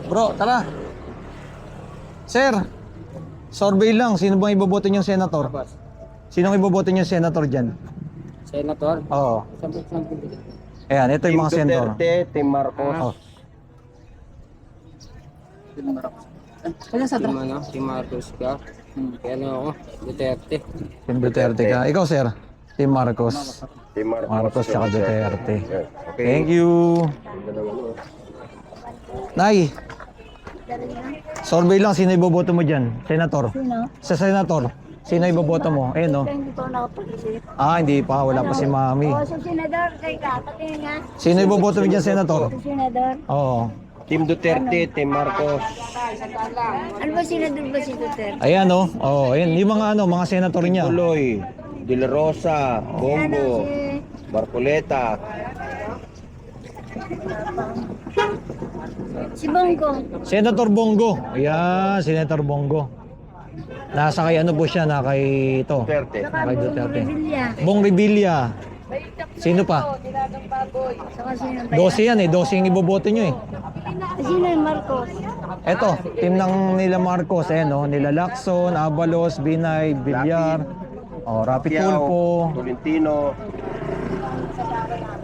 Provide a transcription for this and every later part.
Bro, tara. Sir, survey lang. Sino bang iboboto niyong senator? Sinong iboboto niyong senator dyan? Senator? Oo. Saan Ayan, ito yung mga senator. Duterte, Team Marcos. Oh. Team Marcos ka? Kaya ano ako? Duterte. Team Duterte ka. Ikaw, sir? Team Marcos. Team Marcos. Marcos tsaka Duterte. Okay. Thank you. Nay, survey lang. Sino iboboto mo dyan? Senator? Sino? Sa senator, sino iboboto mo? Ayun, no? Hindi pa ako nakapag-isip. Ah, hindi pa. Wala pa si Mami. Oo, sa senador, kay Kapatingin nga. Sino iboboto mo dyan, senator? Sa senador. Oo. Team Duterte, Team Marcos. Ano ba senador ba si Duterte? Ayan, no? Oo, ayan. Yung mga, mga senator niya. Tuloy, De La Rosa, Bongo, Barcoleta. Si Bongo. Senator Bongo. Ayan, Senator Bongo. Nasa kay ano po siya, na kay ito. Duterte. Kay Duterte. Revilla. Bong Revilla. Sino pa? Saka sino ba 12 yan eh. 12 yung iboboto nyo eh. Sino yung Marcos? Eto, team ng nila Marcos, eh, no? Nila Lacson, Abalos, Binay, Villar, Rapi Tulfo, Tolentino.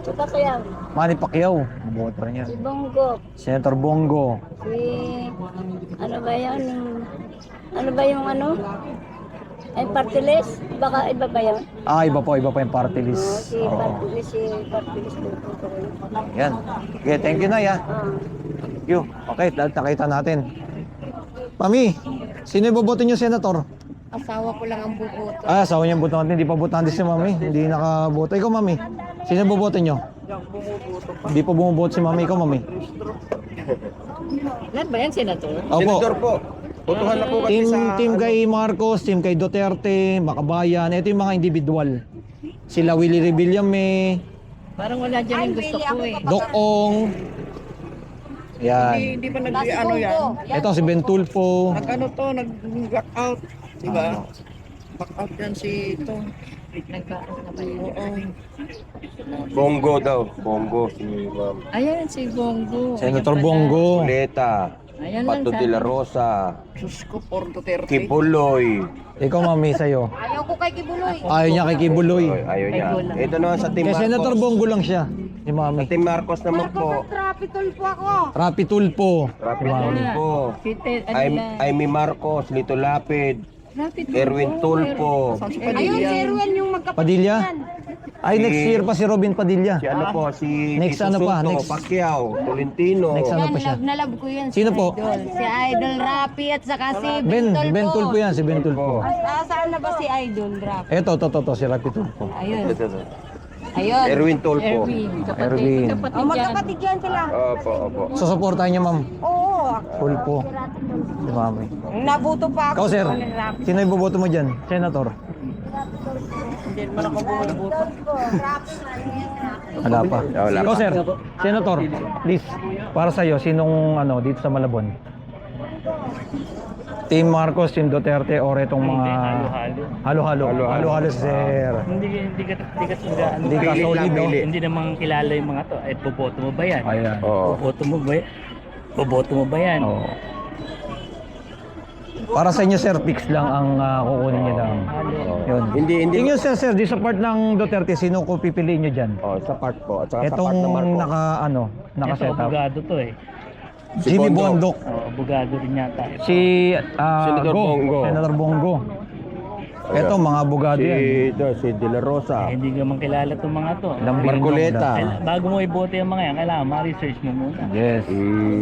Ito kaya. Manny Pacquiao. Iboboto niya. Si Bongo. Senator Bongo. Si... Ano ba yan? Ano ba yung ano? Ay, party list? Baka iba ba yan? Ah, iba po yung party Oo, list. si Oo. party list, si party list. Yan. Okay, thank you na ya. Ah. Thank you. Okay, nakita natin. Mami, sino iboboto niyo, senator? Asawa ko lang ang buboto. Ah, asawa niya boto natin. Hindi pa botante si Mami. Hindi nakaboto. Ikaw, Mami. Sino boboto niyo? Hindi pa bumuboto si Mami. Ikaw, Mami. Lahat ba yan, senator? Opo. Senador po. Botohan na po kasi sa... Team kay Marcos, team kay Duterte, Makabayan. Ito yung mga individual. Sila Willie Revillame, Parang wala dyan yung gusto ko eh. Doc Ong. Yan. Hindi ba nag-ano yan? Ito si Ben Tulfo. Nag-ano to, nag-back out. Diba? Back out yan si ito. Nagkaroon na ba yun? Oo. Bongo daw. Bongo. Si Ma'am. Ayan si Bongo. Senator Bongo. Coleta. Ayan lang Pato de la Rosa. Diyos ko, por Duterte. Kibuloy. Ikaw, Mami, sa'yo. Ayaw ko kay Kibuloy. Ayaw niya kay Kibuloy. Ayaw niya. Ito naman sa Team Kay Marcos. Senator Bongo lang siya. Si Sa Mami. Team Marcos naman po. Trapitol po ako. Rapi Tulfo. Rapid Si Mami. po. Amy Marcos, Lito Lapid, Erwin Tulfo. Saan si Ayun, si Padilla? Erwin yung magkapatid. Padilla? Ay, next year pa si Robin Padilla. Si ano po, si Next Tito ano pa, Soto, next- Pacquiao, Tolentino. Next ano pa siya? Nalab ko yun. Sino po? Si Idol Rapi at saka si Ben Tulfo yan, si Ben Tulfo. Saan na ba si Idol Rapi? Ito, si Rapi Tulfo. Ayun. Ito. Ayun. Erwin Tulfo. Erwin. Oh, magkapatid yan sila. Opo. Susuportahan niyo, ma'am. Oo. Tulfo. Si Mami. Nabuto pa Ikaw, sir. Sino iboboto mo dyan? Senator? Hindi naman ako bumubuto. Wala pa. Wala Ikaw, pa. sir. Senator, please. Para sa'yo, sinong dito sa Malabon? Team Marcos, Team Duterte, or itong mga... Halo-halo. Halo-halo, sir. Hindi ka Hindi ka solid, no? Hindi naman kilala yung mga to. Eh, boboto mo ba yan? Ayan. Oo. Boboto mo ba yan? Oo. Para sa inyo, sir, fix lang ang kukunin niyo lang. Yun. Hindi. Tingin sir, di sa part ng Duterte, sino ko pipiliin niyo dyan? Oh, sa part po. At saka sa Itong part ng Marcos. Ito, naka-set up. abogado to eh. Si Jimmy Bondok. Bondok. Abogado rin yata. Si Senator Bongo. Senator Bongo. Ito, mga abogado yan. Si De La Rosa. Eh, hindi ka man kilala itong mga to. Marcoleta. Bago mo iboto yung mga yan, kailangan ma-research mo muna. Yes.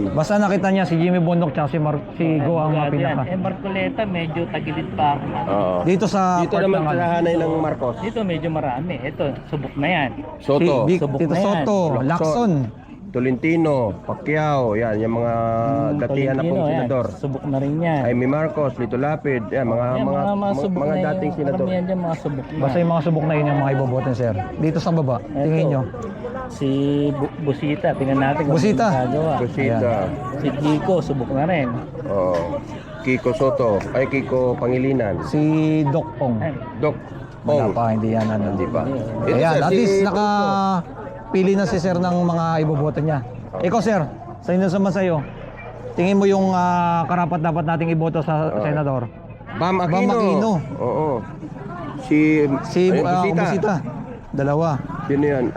Basta nakita niya si Jimmy Bondok tsaka si Go ang mga Abogado yan. pinaka. Eh, Marcoleta, medyo tagilid pa ako. Oo. Dito sa Dito part naman ng sa hanay ng Marcos. Dito medyo marami. Ito, subok na yan. Soto. Subok Tito na yan. Soto, Lacson. Tolentino, Pacquiao, yan, yung mga datihan na pong Tolentino, yan. senador. Subok na rin yan. Amy Marcos, Lito Lapid, yan, mga subok na dating yung senador. karamihan dyan, mga subok na. Basta yung mga subok na yun yung mga ibobotin, sir. Dito sa baba, tingin nyo. Si Busita, tingnan natin kung Busita. ano magagawa. Busita, Si Kiko, subok na rin. oh, Kiko Soto, ay Kiko Pangilinan, Si Doc Ong. Ay, Doc Wala Ong. pa, hindi yan ano. Di ba? Ito, Ayan, sir, at si least Tulfo. nakapili na si sir ng mga iboboto niya. Ikaw, sir, sa inyo naman sa'yo. tingin mo yung karapat-dapat nating iboto sa senador? Bam Aquino. Bam Aquino. Oo. Si Busita. Dalawa. Sino yan?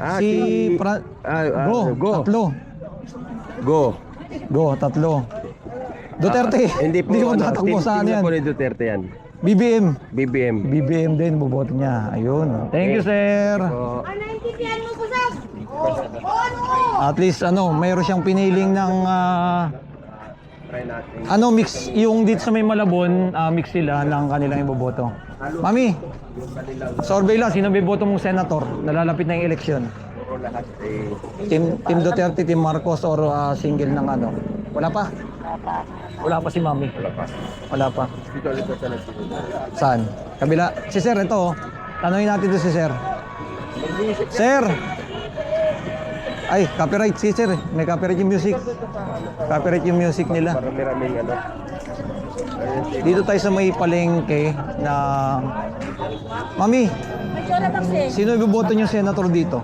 Go. Tatlo. Duterte. Hindi po. mo tatakbo sa ano yan. Hindi po ni Duterte yan. BBM. BBM. Din boboto niya. Ayun. Thank you, sir. So, At least mayroon siyang piniling ng try natin. mix yung dito sa may Malabon, mix sila ng kanilang iboboto. Mami, survey lang, sino biboto mong senator? Nalalapit na yung eleksyon. Puro lahat eh. Team Duterte, Team Marcos, or single ng Wala pa? Wala pa si Mami. Wala pa. Dito sa nagsimulan. Saan? Kabila. Si Sir, ito. Tanungin natin ito si Sir. Sir! Ay, copyright si Sir. May copyright yung music. Copyright yung music nila. Marami-raming Dito tayo sa may palengke na... Mami, sino iboboto niyo senator dito?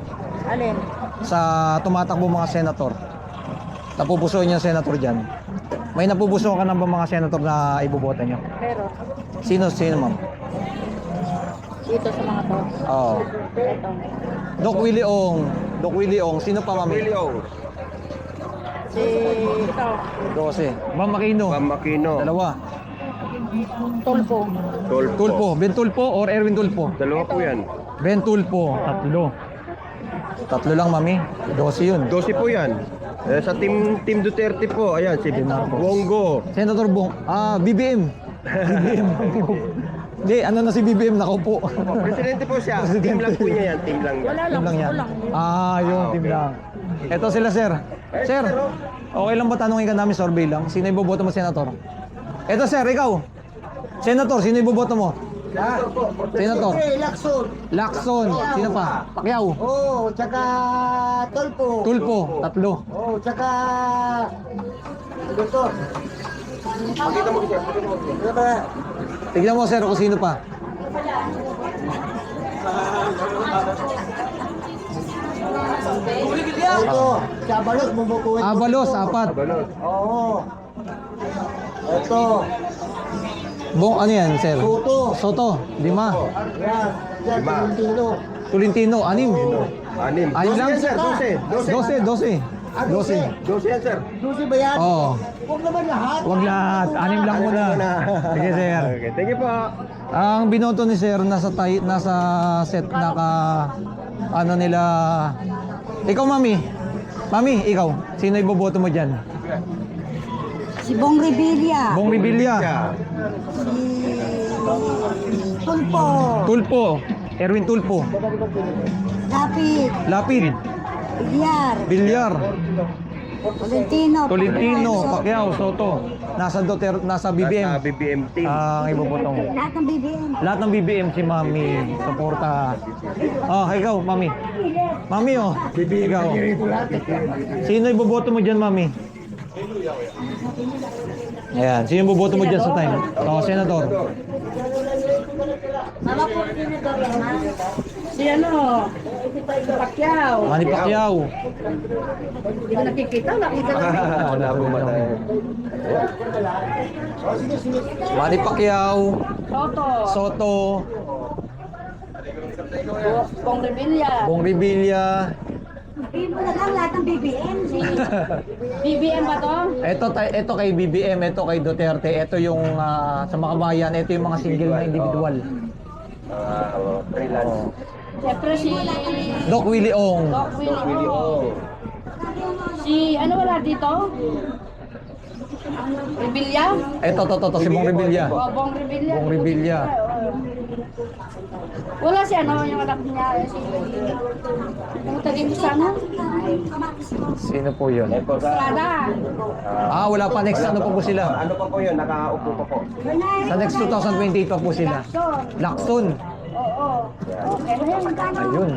Alin? Sa tumatakbo mga senator. Napupuso niyo senator dyan. May napupuso ka na ba mga senator na iboboto niyo? Pero, Sino, ma'am? dito sa mga to. Oo. Ito. Doc Willie Ong. Sino pa, Mami? Si, ito. 12. Ma'am Aquino. Bam Aquino. Dalawa. Tulpo. Tulpo. Ben Tulpo or Erwin Tulpo? Dalawa po yan. Ben Tulpo. Tatlo lang, Mami. 12 yun. 12 po yan. Sa Team Duterte po, ayan, si Bongo. Senator Bong. BBM. Hindi, na si BBM, nakaupo. Presidente po siya. Team lang po niya yan. Team lang yan. Team lang yan. Yun, team lang. Ito sila, sir. Sir, okay lang ba tanongin ka namin, survey lang? Sino iboboto mo, senator? Ito, sir, ikaw. Senator, sino iboboto mo? Senator. Lacson. Sino pa? Pacquiao. Tsaka Tulpo. Tulpo. Tatlo. Tsaka Duterte. Tignan mo, sir, kung sino pa. Ito, si Abalos, bumubukuin. Abalos, 4. Oo. Ito, Ano yan, sir? Soto. 5. yan. Yan, Tolentino. Tolentino, 6. 6. Ayun lang. 12. 12. 12 yan, sir. Dusi ba yan? Oo. Huwag naman lahat. Wag lahat. 6 lang muna. Sige, sir. Okay, thank you po. Ang binoto ni sir nasa set nila. Ikaw, Mami. Mami, ikaw. Sino iboboto mo diyan? Si Bong Revilla. Bong Revilla. Si Tulpo. Tulpo. Erwin Tulpo. Lapid. Bilyar. Bilyar. Tolentino. Pacquiao, Soto. Nasa BBM. Nasa BBM team. Ang iboboto mo. Lahat ng BBM. Lahat ng BBM si Mami. Suporta. Ikaw, Mami. Mami, ikaw. Sino iboboto mo dyan, Mami? Ayan. Sino iboboto mo dyan sa time? Senator. Mama po, senator yan, ha? Si Pacquiao. Manny Pacquiao. Hindi ko nakikita lang. Wala po matay. Manny Pacquiao. Soto. Bong Revilla. Bong Revilla. Hindi mo na lang lahat ng BBM. BBM ba to? Ito kay BBM, ito kay Duterte, ito yung sa mga kabayan, ito yung mga single na individual. Freelance. Siyempre si Doc Willie Ong. Doc Willie Ong. Si ano wala dito? Revilla? Ito, si Bong Revilla. Bong Revilla. Bong Revilla. Wala si ano, yung anak niya, si pumunta din sa ano? Sino po yun? Estrada. Wala pa, next ano pa po sila? Ano pa po yun? Nakaupo pa po. Sa next 2028 pa po sila. Lacson. Oo. Okay na yan. Ayun.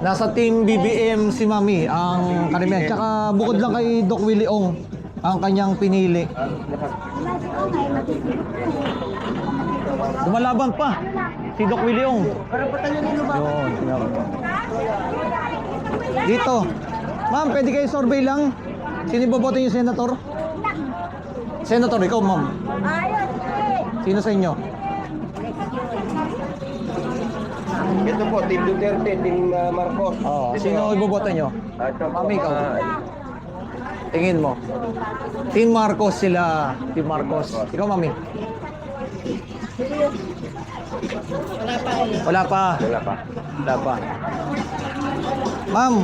Nasa team BBM si Mami, ang karamihan. Tsaka bukod lang kay Doc Willie Ong, ang kanyang pinili. Lumalaban pa si Doc Willie Ong. Yun, sinabi ko. Dito. Ma'am, pwede kayo survey lang? Sino iboboto yung senator? Senator, ikaw, ma'am. Sino sa inyo? Ito po, Team Duterte, Team Marcos. Oo. Sino iboboto nyo? Ito po, Mami, ikaw. Tingin mo. Team Marcos sila. Team Marcos. Ikaw, mami. Wala pa. Wala pa. Wala pa. Ma'am.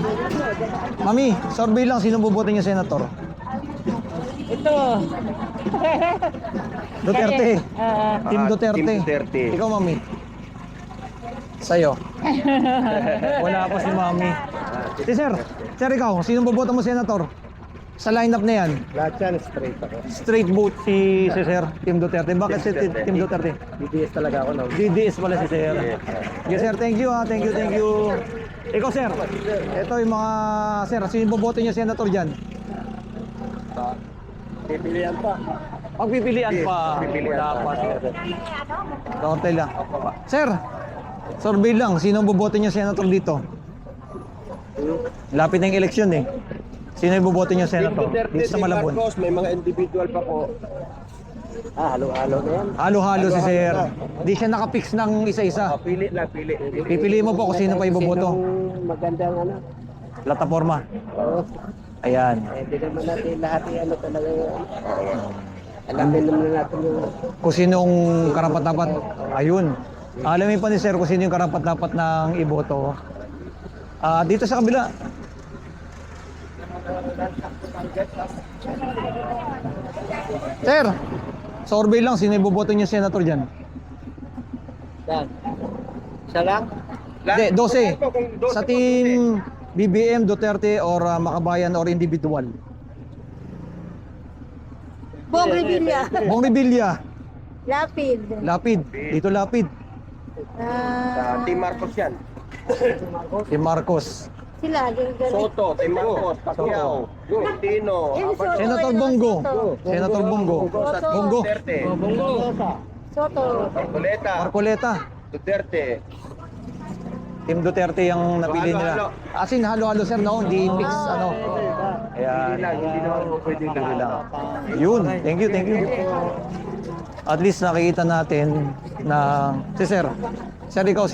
Mami, survey lang. Sino boboto niyo, Senator? Ito. Duterte. Team Duterte. Team Duterte. Ikaw, mami. Sa'yo. Wala pa si mami. Si sir. Sir, ikaw. Sino boboto mo, Senator? Sa lineup na yan. Lahat yan, straight ako. Straight vote si Sir Team Duterte. Bakit si Team Duterte? DDS talaga ako na. DDS pala si Sir. Yes, sir. Thank you, ha. Thank you, thank you. Ikaw, sir. Ito yung mga... Sir, sino boboto niyo, Senator, dyan? Pipilian pa. Pagpipilian pa. Wala pa, sir. Torte lang. Sir, survey lang. Sino boboto niyo, Senator, dito? Lapit na yung eleksyon, eh. Sino yung boboto niyo, Senator? Dito sa Malabon. Marcos, may mga individual pa po. Halo-halo na yan. Halo-halo si Sir. Di siya nakapix ng isa-isa. Pili lang, pili. Pipiliin mo po kung sino pa iboboto. Magandang ano. Plataforma. Oo. Ayan. Hindi naman natin lahat yung ano talaga yung alamin naman natin yung Kung sinong karapat-dapat. Ayun. Alamin pa ni Sir kung sino yung karapat-dapat ng iboto. Dito sa kabila. Sir, survey lang. Sino iboboto niyo, Senator, dyan? yan. Isa lang? Hindi, 12. Sa team BBM, Duterte, or Makabayan, or individual. Bong Revilla. Bong Revilla. Lapid. Lapid. Dito Lapid. Sa Team Marcos yan. Si Marcos. Sila. Soto, Team Marcos, Pacquiao, Tino, Senator Bongo. Senator Bongo. Bongo. Duterte, Soto. Marcoleta, Marcoleta. Duterte. Team Duterte yung napili nila. As in, halo-halo, sir, no? Hindi mix, ano. Ayan. Hindi naman pwede Hindi lang. Yun. Thank you, thank you. At least nakikita natin na... Si sir. Sir, ikaw,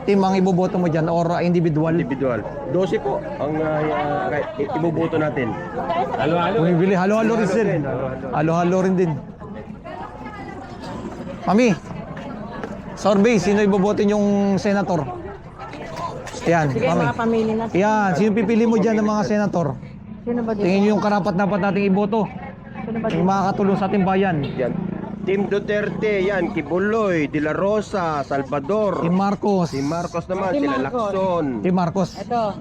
team ang iboboto mo dyan or individual? Individual. 12 po ang ibubuto natin. Bumibili. Halo-halo rin sir. Halo-halo rin din. Mami, survey, sino iboboto yung senator? Yan, mami. Pamili na. Yan, sino pipili mo dyan ng mga senator? Sino ba Tingin nyo yung karapat-dapat nating iboto. Yung makakatulong sa ating bayan. Yan. Team Duterte, yan, Kibuloy, De La Rosa, Salvador. Team Marcos. Si Marcos naman, sila Lacson. Team Marcos. Ito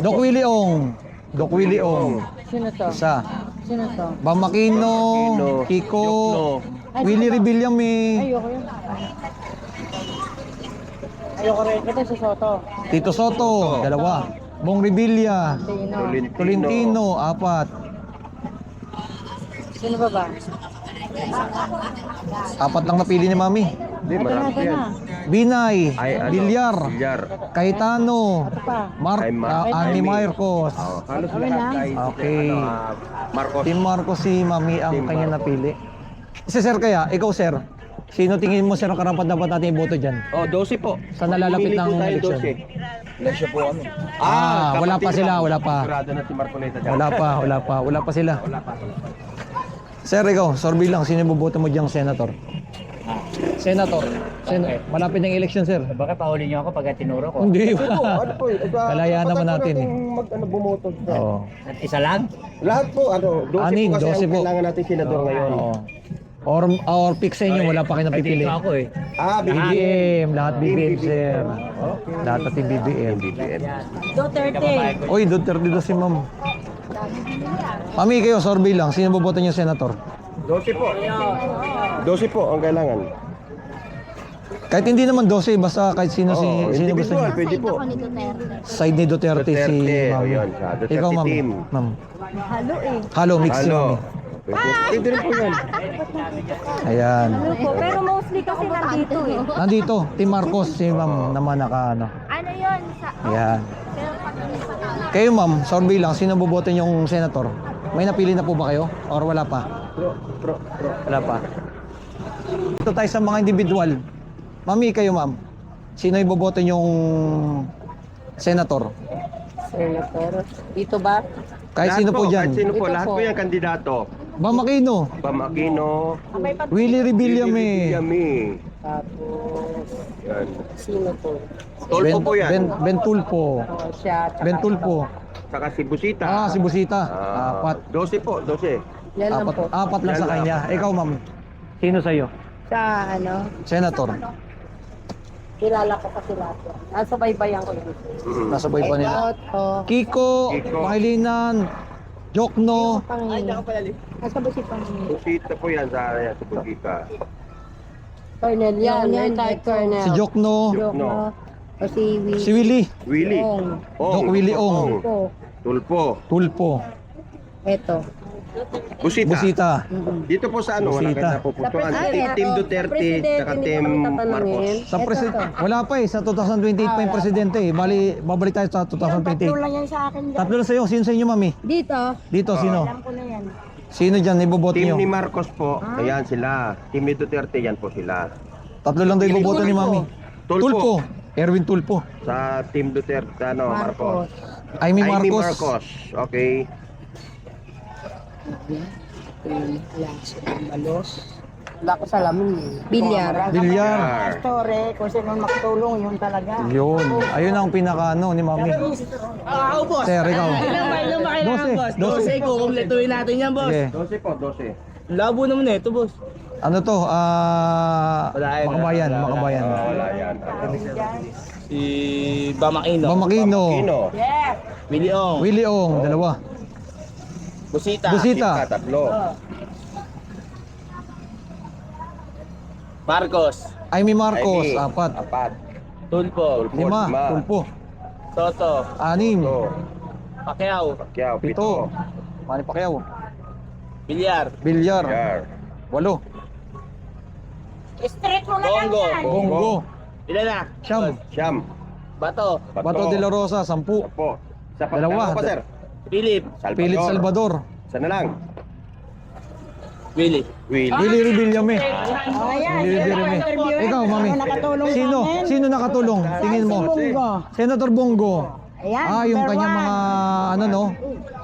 Doc po. Willie Ong. Doc Willie Ong. Sino to? Isa. Sino to? Bamakino, Kiko, Willie Revilla may Ayoko yun. Ayoko rin. Ito si Soto. Tito Soto, dalawa. Bong Revilla, Tino. Tolentino, apat. Sino ba ba? Apat lang napili ni Mami. Hindi, marami yan. Binay, Ay, ano, Bilyar, Bilyar. Cayetano, Annie Marcos. Halos lahat ay Okay. Marcos. Team Marcos si Mami ang kanya napili. Sir, kaya, ikaw sir, sino tingin mo sir ang karapat-dapat natin iboto dyan? Oh, 12 po. Sa nalalapit Pumili po ng tayo, eleksyon. 12. Eleksyon po ano? Wala pa sila, wala pa. Sigurado na si Marcoleta dyan. Wala pa sila. Sir, ikaw, survey lang, sino iboboto mo diyang senator? Senator. Malapit ng eleksyon, sir. Baka pauli niyo ako pag tinuro ko. Hindi. Ano po? Kalayaan naman natin eh. Bumoto. Oo. At isa lang? Lahat po, 12 Anim, po kasi 12 ang po. kailangan natin senador ngayon. Oo. Or pick sa inyo, wala pa kayo napipili. Dito ako eh. BBM, lahat BBM, sir. Lahat natin BBM. Duterte. Uy, Duterte daw si ma'am. Mami, kayo, survey lang. Sino boboto niyo senator? 12 po. 12 po ang kailangan. Kahit hindi naman 12, basta kahit sino sino gusto individual, niyo. pwede po. Ako ni Duterte. Side ni Duterte, si ma'am. Ayun, sa Duterte Ikaw, ma'am. team. Ma'am. Halo eh. Halo, mix si Halo. mami. Pwede rin po yan. Ayan. Ano po? Pero mostly kasi nandito eh. Nandito, Team Marcos, si ma'am naman ano. Ano yun? Sa... Ayan. Pero pag Kayo ma'am, survey lang, sino boboto yung senator? May napili na po ba kayo? Or wala pa? Wala pa. Ito tayo sa mga individual. Mami, kayo ma'am. Sino iboboto yung senator? Senator. Dito ba? Kahit Lahat sino po dyan. Kahit sino po, Ito lahat po. po yan kandidato. Bam Aquino, Bam Aquino, Willie Rebillame, Yami. Tapos, Yan. sino to? Tolpo po yan. Ben Tulpo. Siya. tsaka Ben Tulpo. Saka si Busita. Ah, si Busita. Ah, Apat. 12 po, 12. Yan lang po. Apat lang sa Yan lang. kanya. Ikaw ma'am. Sino sa'yo? Sa ano, Senator. kilala ko kasi lahat. Nasa baybayan ko dito. Nasa boy pa nila. Ito. Kiko, Kiko. Pangilinan, Jokno, Panginoon. Nasa ba si Panginoon? Busita po yan sa si Busita. Colonel yan. Yan tayo Colonel. si Jokno, Jokno. O si Willie. si Willie, Willie. Ong. Doc Willie Ong. Ito. Tulpo. Tulpo, Ito. Busita. Busita. Dito po sa ano, wala Busita. kayo napupuntuan. Team Duterte, saka Team Marcos. Sa wala pa eh, sa 2028 pa yung presidente eh. Bali, babalik tayo sa 2028. yan sa akin. Tatlo na sa'yo, sino sa inyo mami? Dito. Dito, sino? Alam ko na yan. Sino dyan, iboboto Team nyo? ni Marcos po, ayan sila. Team ni Duterte, yan po sila. Tatlo lang daw iboboto ni mami. Tulpo. Erwin Tulpo. Sa Team Duterte, ano, Marcos. Amy Amy Marcos. Marcos. Okay. Wala ko salamin eh. Bilyar. Bilyar. Tore, kung sino makatulong, yun talaga. Yun. Ayun ang pinaka-ano ni mami. boss. Sir, ikaw. Ilan ba kayo 12. 12 ko, kumpletuhin natin yan, boss. Sige. 12 po, 12. Labo naman eh, ito, boss. Ano to? Makabayan. Makabayan. Wala yan. Si Bamakino. Bamakino. Kino. Willie Ong. Willie Ong. Dalawa. Busita. Busita. Tatlo. Marcos. Amy Marcos. Amy. Apat. Apat. Tulpo. Lima. Tulpo. Toto. Anim. Ito. Pacquiao. Kaya, Pito. pito. Manny Pacquiao. Bilyar. Bilyar. Yar. Walo. Straight mo na lang Bongo. yan. Bongo. Ilan na? Siyam. Siyam. Bato. Bato de la Rosa. 10. Po. Isa pa. Dalawa. Dalawa pa, sir. Philip. Philip Salvador. Sana lang. Willie. Willie. Willie Rebillame. Ayan. Willie Rebillame. Ikaw, mami. Nakatulong sa Sino? amin. Sino nakatulong? Tingin mo. Bongo. Senator Bongo. Ayan, Ah, yung number kanya one. mga ano no?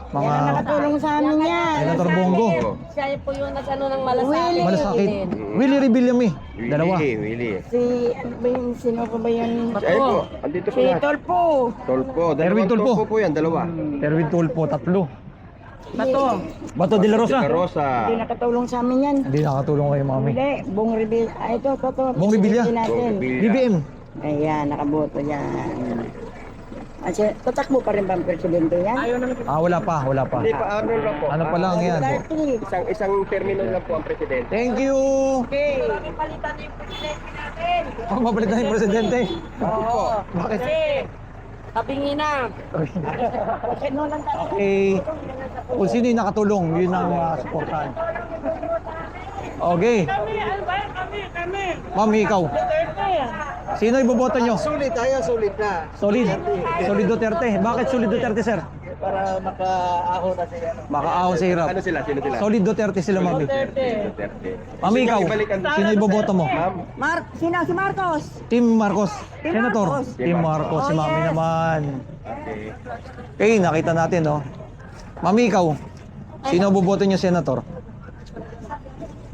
Mga Yan ang nakatulong sa amin yan. Senator Bongo. Siya po yung nag-ano ng malasakit. Willie. Malasakit. Willie Rebillame. Dalawa. Willie. Si, ano ba yun, sino ko ba yun? Ay po, andito po Si lahat. Tolpo. Tolpo. Erwin Dalawang Tulpo. Tolpo po yan, dalawa. Erwin Tulpo, 3. Bato. Bato de la Rosa. Sika Rosa. Hindi nakatulong sa amin yan. Hindi nakatulong kayo, mami. Hindi, Bong Rebil. Ay, ito. Bong Revilla. Presidente natin. BBM. Ayan, nakaboto yan. Kasi, tatakbo pa rin ba ang presidente yan? Ah, wala pa. Hindi pa, ano lang po. Ano pa lang yan? Isang termino lang po ang presidente. Thank you. Oh, mapalitan yung presidente. Oo. Bakit? Tabingi na. Okay. Kung sino yung nakatulong, yun ang supportahan. Okay. Mami, ikaw. Sino iboboto nyo? Sulit tayo, sulit na. Solid. Solid Duterte. Bakit Solid Duterte, sir? Para makaahon na siya. Makaahon sa hirap. Ano sila? Sino sila? Solid Duterte sila, mami. Duterte. Mami, ikaw. Sino iboboto mo? Ma'am, Sino? Si Marcos. Team Marcos. Senator. Marcos. Team Marcos. Si mami naman. okay. Okay, nakita natin, no? Mami, ikaw. Sino boboto nyo, Senator?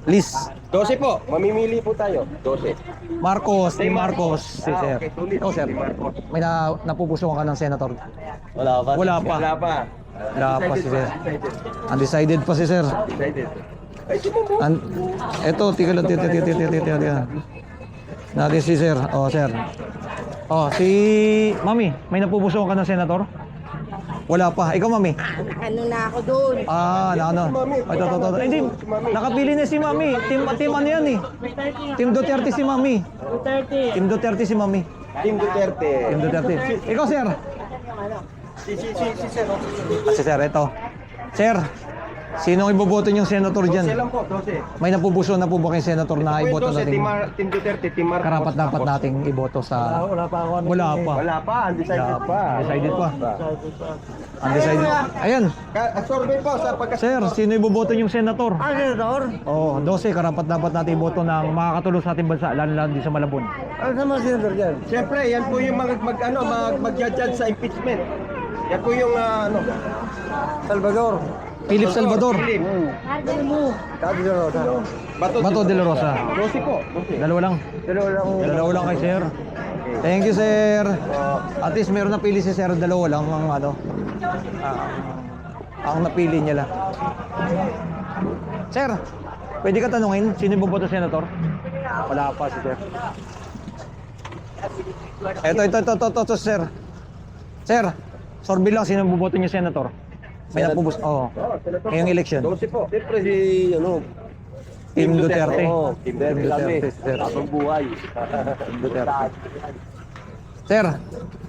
Liz. 12 po. Mamimili po tayo. 12. Marcos. Team Marcos. Si Ah, sir. okay, tuloy. Ikaw, sir. Team Marcos. May napupusuan ka ng Senator? Wala pa. Wala pa. Wala pa. Wala pa si sir. Undecided pa si sir. Excited. Ay, si Mamo. Eto, tika lang. Natin si sir. Oh, sir. Oh, si Mami, may napupusuan ka ng Senator? Wala pa. Ikaw, Mami? Ano na ako doon? Ah, ano. Ay, to. Hindi, nakapili na si Mami. Team ano yan eh. Team Duterte si Mami. Team Duterte si Mami. Team Duterte. Team Duterte. Ikaw, sir. Si sir. Si sir, ito. Sir, Sinong iboboto niyong senator 12 dyan? lang po, 12. May napupuso na po ba kayong senator na Ito po iboto yung 12, natin? Team Duterte, Team Marcos. Karapat dapat Tapos, nating iboto sa... Wala pa ako. Wala pa. Wala pa, undecided pa. Undecided pa. Undecided. Ayan. Survey po sa pagka... Sir, sino iboboto niyong senator? senator? Oh, 12, karapat dapat natin iboto ng makakatulong sa ating bansa, lalo din sa Malabon. Ano sa mga senator dyan? Siyempre, yan po yung mag-judge sa impeachment. Yan po yung Salvador. Philip Salvador. Philip. Kado de Rosa. Bato de la Rosa. 12 po. 12. Dalawa lang. Dalawa lang kay sir. Thank you, sir. At least meron napili si sir, dalawa lang ang ano. Ang napili niya lang. Sir, pwede ka tanungin, sino yung boboto senator? Wala pa si sir. Ito, sir. Sir, sorbi lang, sino yung boboto niyo senator? May napubos, oo. Ngayong election. 12 po. Siyempre si, Team Duterte. Team Duterte kami. Sir. Habang buhay. Team Duterte. Sir,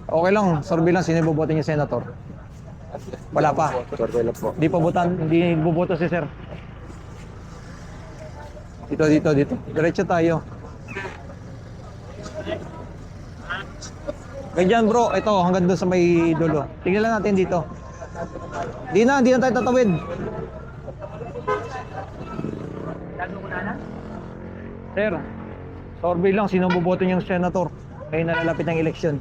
okay lang, sorbi lang, sino yung boboto niyo senator? Wala pa. Survey lang po. Hindi boboto si sir. Dito. Diretso tayo. Ganyan bro, ito hanggang doon sa may dulo. Tingnan lang natin dito. Hindi na tayo tatawid. Sir, survey lang, sino boboto niyong senator? Ngayon nalalapit ng eleksyon.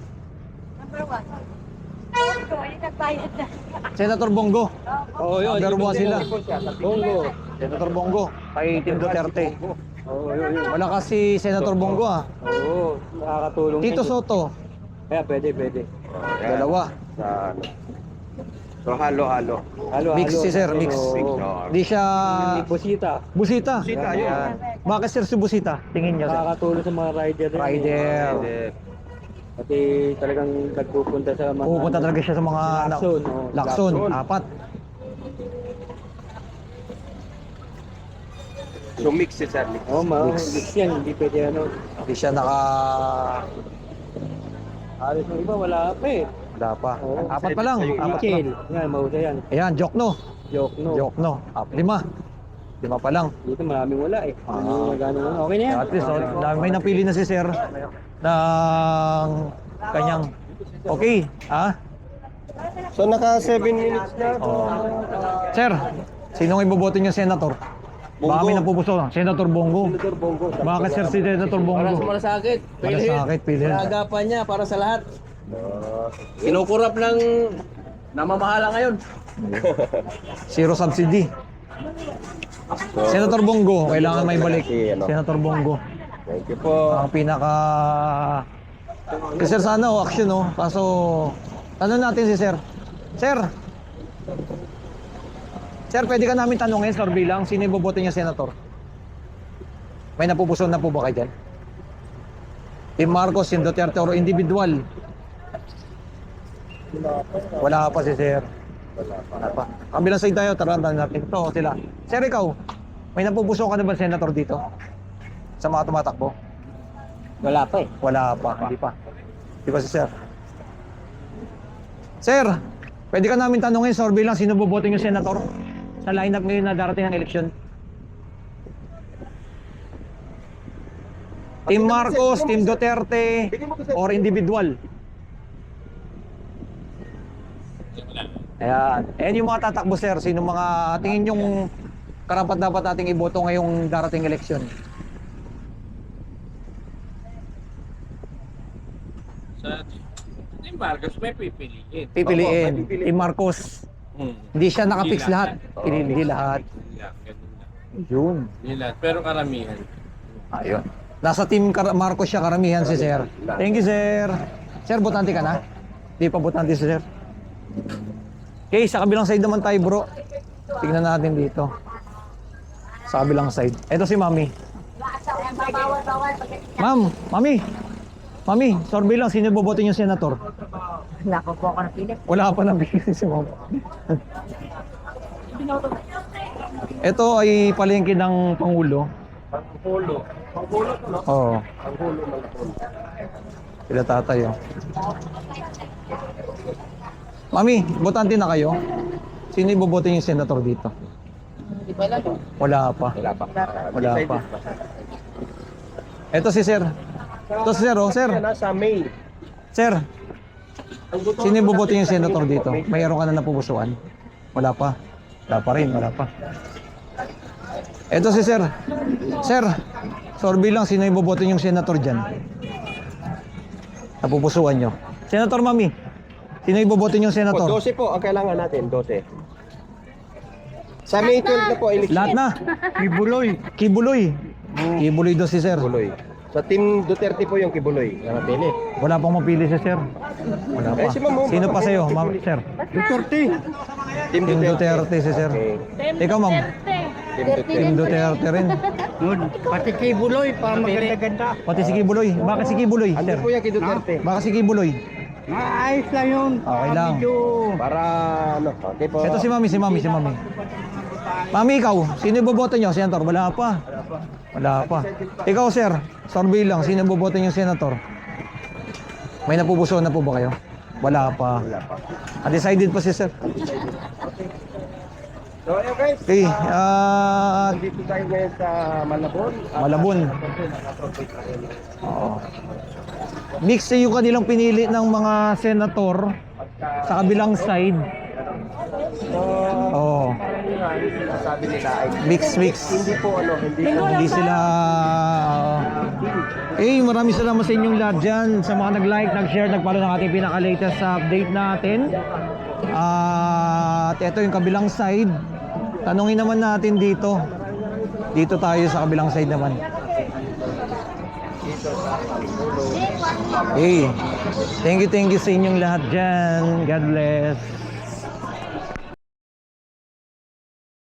Senator Bongo. Oo, yun. Number 1 sila. Bongo. Senator Bongo kay Team Duterte. Oo, yun. Wala kasi Senator Bongo ah. Oo, nakakatulong. Tito Soto, Kaya pwede. dalawa. So halo-halo. Mix si sir, mix. Di siya Busita. Busita. Busita, yun. Bakit sir si Busita? Tingin niyo sir. Nakakatulong sa mga rider. rin. Rider. Pati talagang nagpupunta sa mga... Pupunta talaga siya sa mga Lacson, oh. Lacson, Lacson. 4. So mix si sir. Oo, mix yan. Hindi pwede ano. Di siya naka Alis ng iba, wala pa eh. wala pa. Oo. 4 pa lang. 4 pa. Chill. Yan, mahusay yan. Ayan, Jokno. Joke, no. Jokno. 5. 5 pa lang. Dito maraming wala eh. Okay na yan. At least, may napili na si sir ng kanyang okay, ha? So naka 7 minutes na. Oh. Sir, sinong iboboto niyo senator? Baka may napupuso. Senator Bongo. Senator Bongo. Bakit sir si Senator Para sa Bongo? malasakit. Malasakit, pilhin. Pinagapan niya para sa lahat. Kinukurap ng namamahala ngayon. Zero subsidy. Senator Bongo, kailangan may balik. Senator Bongo. Thank you po. Ang pinaka... Si sir sana action Kaso, tanong natin si sir. Sir, pwede ka namin tanongin, sir, bilang sino yung boboto niya senator? May napupuso na po ba kayo dyan? Team Marcos, Team Duterte, or individual? Wala pa si sir. Wala pa. Kabilang side tayo, tarantan natin. Ito, sila. Sir, ikaw, may napupuso ka na ba senator dito? Sa mga tumatakbo? Wala pa eh. Wala pa, hindi pa. Di ba si sir? Sir, pwede ka namin tanongin, sorby lang, sino boboto yung senator? Sa lineup ngayon na darating ang eleksyon? Team Marcos, Team Duterte, or individual? Ayan. Ayan yung mga tatakbo, sir. Sino mga tingin yung karapat dapat nating iboto ngayong darating eleksyon? Sa Team Marcos may pipiliin. Pipiliin. Team Marcos. Hindi siya nakapix Hindi lahat. lahat. Hindi lahat. Yan, ganun lang. Yun. Hindi lahat, pero karamihan. Ayun. Nasa team Marcos siya karamihan si sir. Thank you, sir. Sir, botante ka na? Di pa botante si sir. Okay, sa kabilang side naman tayo, bro. Tignan natin dito. Sa kabilang side. Ito si Mami. Mami, sorby lang, sino boboto niyo senator? Wala ko po ako napili. Wala pa nang bigyan si Mami. Ito ay palengke ng Pangulo. Pangulo. Oo. Pangulo. Sila tatay, Mami, botante na kayo? Sino iboboto yung senator dito? Iba lang. Wala pa. Wala pa. Wala pa. Ito si sir. Ito si sir, oh, sir. Nasa May. Sir, sino yung boboto yung senator dito? Mayroon ka na napupusuan? Wala pa. Wala pa rin, wala pa. Ito si sir. Sir, sorby lang, sino yung boboto yung senator dyan? Napupusuan nyo. Senator Mami, sino yung boboto yung Po, senator? 12 po ang kailangan natin, 12. Sa May 12 na po election. Lahat na. Kibuloy. Kibuloy. Kibuloy daw si sir. Kibuloy. Sa Team Duterte po yung Kibuloy. Napili. Wala pang mapili si sir. Wala pa. Eh, si Ma'am, Sino pa sa'yo, Kibuloy. ma'am, sir? Team Team Duterte si sir. Okay. Ikaw, ma'am? Team Duterte rin. Pati kay Buloy, para maganda-ganda. Pati si Kibuloy. Bakit si Kibuloy, Ano sir? po yung kay Duterte? Bakit si Kibuloy? Ayos lang yun. Okay lang. Para ano, okay po. Ito si Mami, si Mami. Mami, ikaw, sino yung boboto nyo? Senator? Wala pa. Wala pa. Ikaw, sir, survey lang, sino yung boboto nyo senator? May napupusuan na po ba kayo? Wala pa. Undecided pa si sir. So, ayun guys. Okay, Dito tayo ngayon sa Malabon. Malabon. Oo. Mix yung kanilang pinili ng mga senator sa kabilang side. Oo. Sabi nila ay Mix. hindi po ano, Hindi sila... maraming salamat sa inyong lahat dyan. Sa mga nag-like, nag-share, nag-follow ng ating pinaka-latest update natin. At ito yung kabilang side. Tanungin naman natin dito. Dito tayo sa kabilang side naman. Thank you sa inyong lahat dyan. God bless.